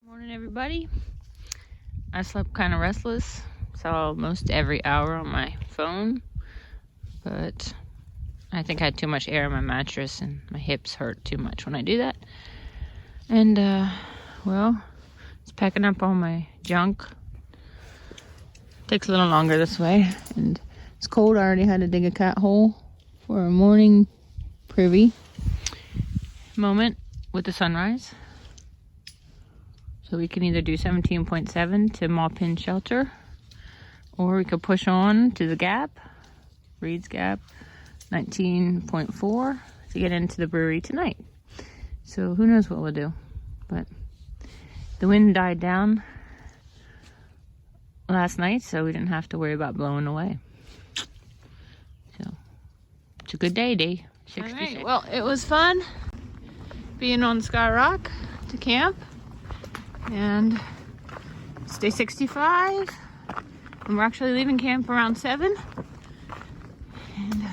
Morning, everybody. I slept kind of restless, saw most every hour on my phone, but I think I had too much air in my mattress and my hips hurt too much when I do that. And well, it's packing up all my junk. Takes a little longer this way, and it's cold. I already had to dig a cat hole for a morning privy moment with the sunrise. So we can either do 17.7 to Maupin Shelter, or we could push on to the Gap, Reed's Gap, 19.4 to get into the brewery tonight. So who knows what we'll do. But the wind died down last night, so we didn't have to worry about blowing away. So it's a good day. 66. All right, well, it was fun being on Sky Rock to camp. And it's day 65, and we're actually leaving camp around 7. And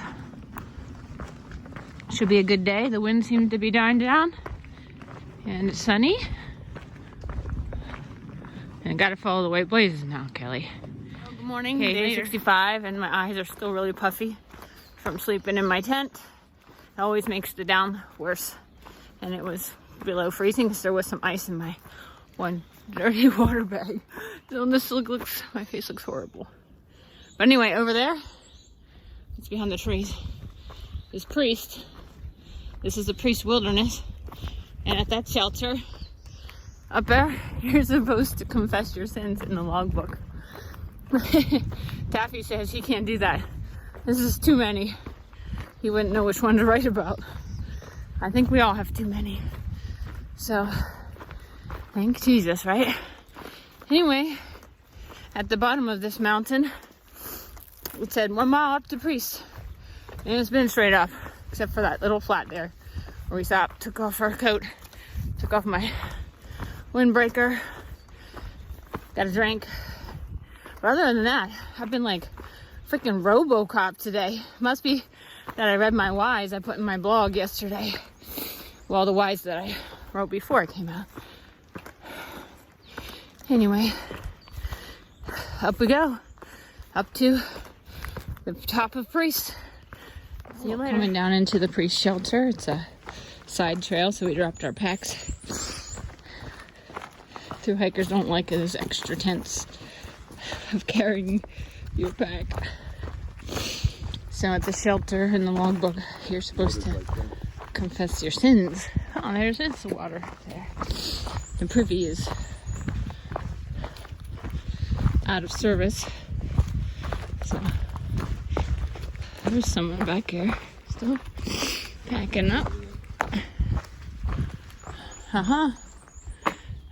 should be a good day. The wind seems to be dying down, and it's sunny. And gotta follow the white blazes now, Kelly. Well, good morning, day 65, and my eyes are still really puffy from sleeping in my tent. It always makes the down worse. And it was below freezing because there was some ice in my one dirty water bag. So this looks, my face looks horrible. But anyway, over there, it's behind the trees, is Priest. This is the Priest Wilderness. And at that shelter, up there, you're supposed to confess your sins in the logbook. Taffy says he can't do that. This is too many. He wouldn't know which one to write about. I think we all have too many. So, thank Jesus, right? Anyway, at the bottom of this mountain, it said 1 mile up to Priest. And it's been straight up, except for that little flat there where we stopped, took off our coat, took off my windbreaker, got a drink. But other than that, I've been like freaking RoboCop today. Must be that I read my whys I put in my blog yesterday. Well, the whys that I wrote before I came out. Anyway, up we go, up to the top of Priest. See you later. Coming down into the Priest Shelter. It's a side trail, so we dropped our packs. Thru-hikers don't like those extra tents of carrying your pack. So at the shelter in the logbook, you're supposed to confess your sins. Oh, there's the water there. The privy is out of service. So there's someone back here still packing up. All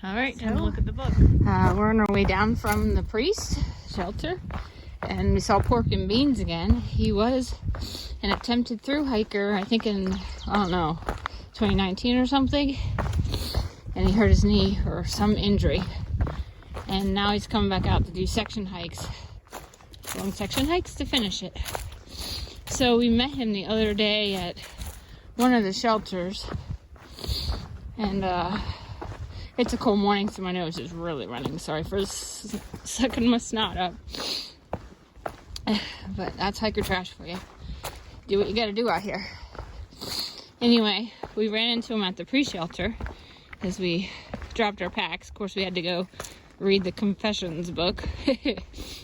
right, time to look at the book. We're on our way down from the Priest Shelter, and we saw Pork and Beans again. He was an attempted thru-hiker, I think in, 2019 or something, and he hurt his knee or some injury, and now he's coming back out to do section hikes, long section hikes to finish it. So we met him the other day at one of the shelters, and it's a cold morning, so my nose is really running. Sorry for sucking my snot up, but that's hiker trash for you. Do what you gotta do out here. Anyway, we ran into him at the pre-shelter as we dropped our packs. Of course, we had to go read the confessions book.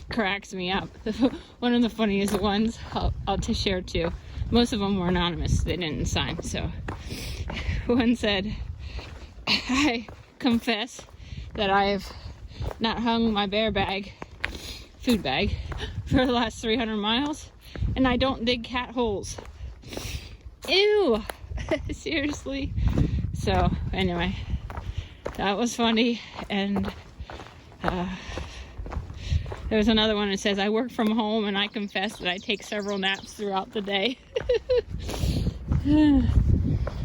Cracks me up. One of the funniest ones I'll to share too. Most of them were anonymous. They didn't sign. So one said, I confess that I have not hung my bear bag, food bag, for the last 300 miles, and I don't dig cat holes. Ew! Seriously? So, anyway, that was funny, and there was another one that says, I work from home, and I confess that I take several naps throughout the day.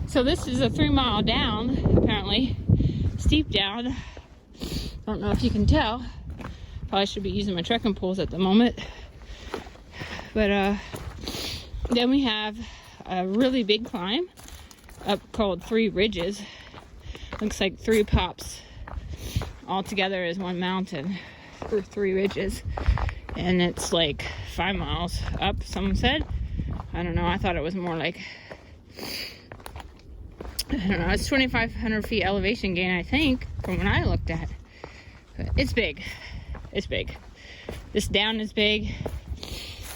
So this is a 3 mile down, apparently. Steep down. Don't know if you can tell. Probably should be using my trekking poles at the moment. But then we have a really big climb up called 3 Ridges. Looks like 3 pops all together is one mountain through 3 ridges. And it's like 5 miles up, someone said. I don't know, I thought it was more like, I don't know, it's 2,500 feet elevation gain, I think, from when I looked at. But it's big. It's big. This down is big,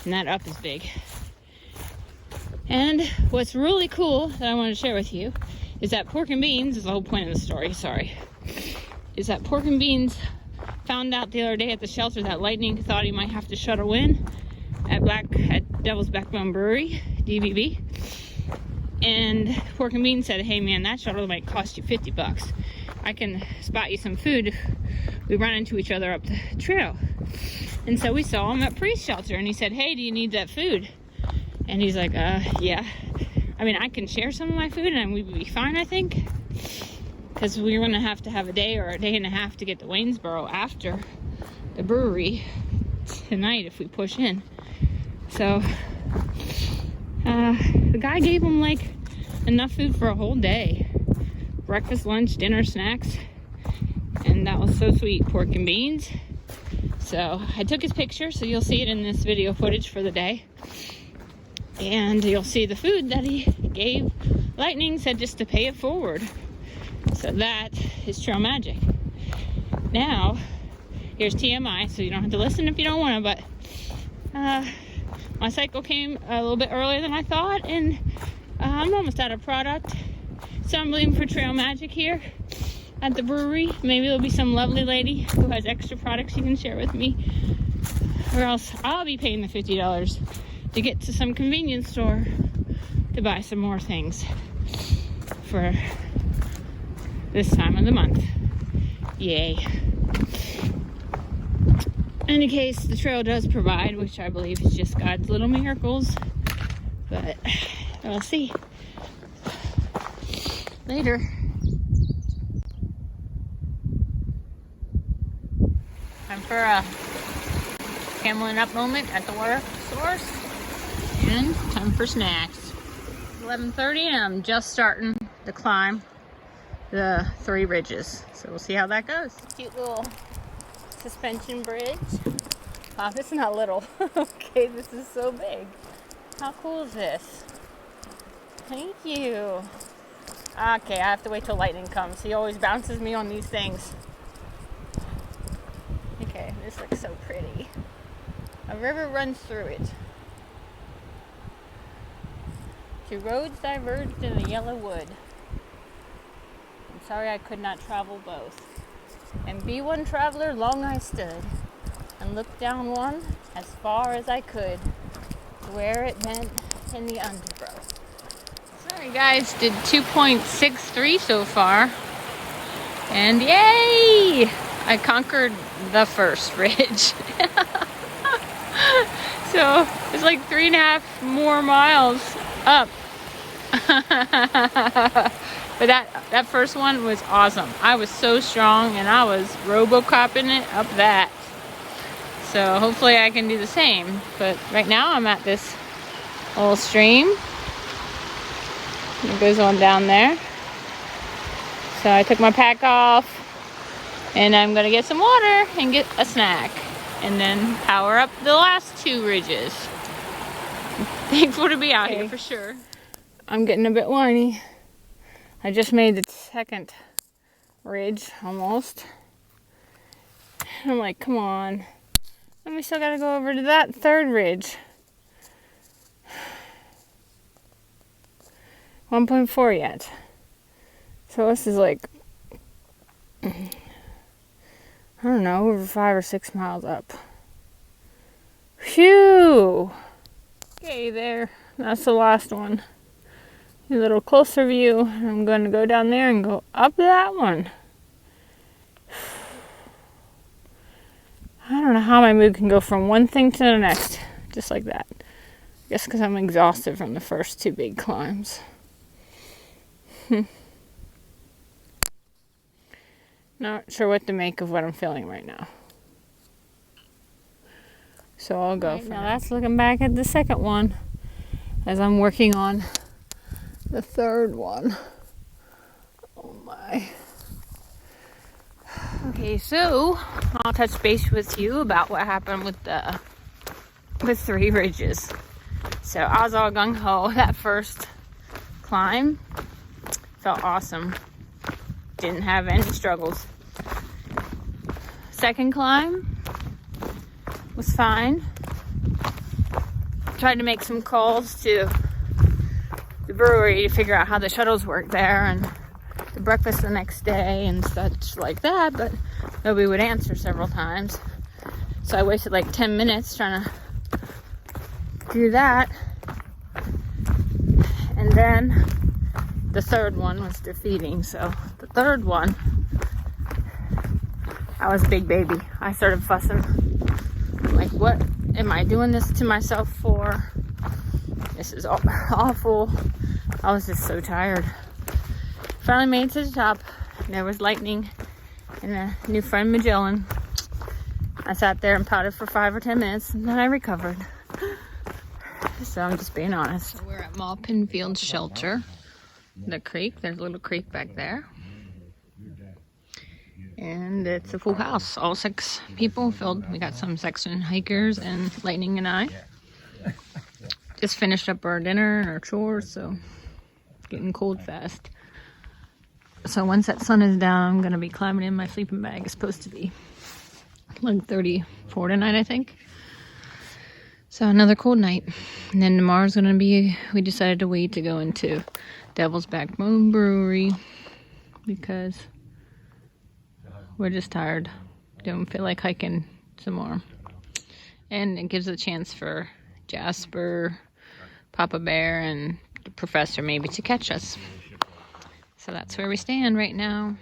and that up is big. And what's really cool that I want to share with you is that Pork and Beans is the whole point of the story, sorry. Is that Pork and Beans found out the other day at the shelter that Lightning thought he might have to shuttle in at Devil's Backbone Brewery, DBB. And Pork and Beans said, hey man, that shuttle might cost you $50. I can spot you some food. We run into each other up the trail. And so we saw him at Maupin Shelter, and he said, hey, do you need that food? And he's like, yeah. I mean, I can share some of my food and we'd be fine, I think. Because we're going to have a day or a day and a half to get to Waynesboro after the brewery tonight if we push in. So, the guy gave him like enough food for a whole day. Breakfast, lunch, dinner, snacks. And that was so sweet, Pork and Beans. So I took his picture, so you'll see it in this video footage for the day. And you'll see the food that he gave Lightning, said just to pay it forward. So that is trail magic. Now, here's TMI, so you don't have to listen if you don't want to, but my cycle came a little bit earlier than I thought, and I'm almost out of product. So I'm looking for trail magic here at the brewery. Maybe there'll be some lovely lady who has extra products she can share with me, or else I'll be paying the $50 to get to some convenience store to buy some more things for this time of the month. Yay. In any case, the trail does provide, which I believe is just God's little miracles, but we'll see later. Time for a cameling up moment at the water source, and time for snacks. 11:30 and I'm just starting to climb the 3 ridges, so we'll see how that goes. Cute little suspension bridge. Wow, this is not little. Okay, this is so big. How cool is this? Thank you. Okay, I have to wait till Lightning comes. He always bounces me on these things. Okay, this looks so pretty. A river runs through it. 2 roads diverged in a yellow wood. I'm sorry I could not travel both. And be one traveler long I stood, and looked down one as far as I could, where it meant in the undergrowth. Sorry guys, did 2.63 so far. And yay! I conquered the first ridge. So it's like 3.5 more miles up. But that first one was awesome. I was so strong and I was robocopping it up that. So hopefully I can do the same. But right now I'm at this little stream. It goes on down there. So I took my pack off and I'm gonna get some water and get a snack. And then power up the last 2 ridges. Thankful to be out here for sure. I'm getting a bit whiny. I just made the 2nd ridge almost. And I'm like, come on. And we still gotta go over to that 3rd ridge. 1.4 yet. So this is like, I don't know, over 5 or 6 miles up. Phew! Okay, there. That's the last one. A little closer view. I'm going to go down there and go up that one. I don't know how my mood can go from one thing to the next. Just like that. I guess because I'm exhausted from the first 2 big climbs. Not sure what to make of what I'm feeling right now. So I'll go for now. That's looking back at the 2nd one as I'm working on the 3rd one. Oh my. Okay, so I'll touch base with you about what happened with the Three Ridges. So I was all gung-ho that first climb. Felt awesome. Didn't have any struggles. Second climb was fine. Tried to make some calls to the brewery to figure out how the shuttles work there and the breakfast the next day and such like that, but nobody would answer several times. So I wasted like 10 minutes trying to do that. And then the third one was defeating. So the third one, I was a big baby. I started fussing. Like, what am I doing this to myself for? This is awful. I was just so tired. Finally made it to the top. There was lightning and a new friend Magellan. I sat there and pouted for 5 or 10 minutes and then I recovered. So I'm just being honest. We're at Maupin Shelter. The creek, there's a little creek back there. And it's a full house. All 6 people filled. We got some section hikers and Lightning and I. Just finished up our dinner and our chores, so getting cold fast. So once that sun is down, I'm gonna be climbing in my sleeping bag. It's supposed to be like 34 tonight, I think. So another cold night. And then tomorrow's gonna be, we decided to wait to go into Devil's Backbone Brewery because we're just tired. Don't feel like hiking some more. And it gives a chance for Jasper, Papa Bear, and the professor maybe to catch us. So that's where we stand right now.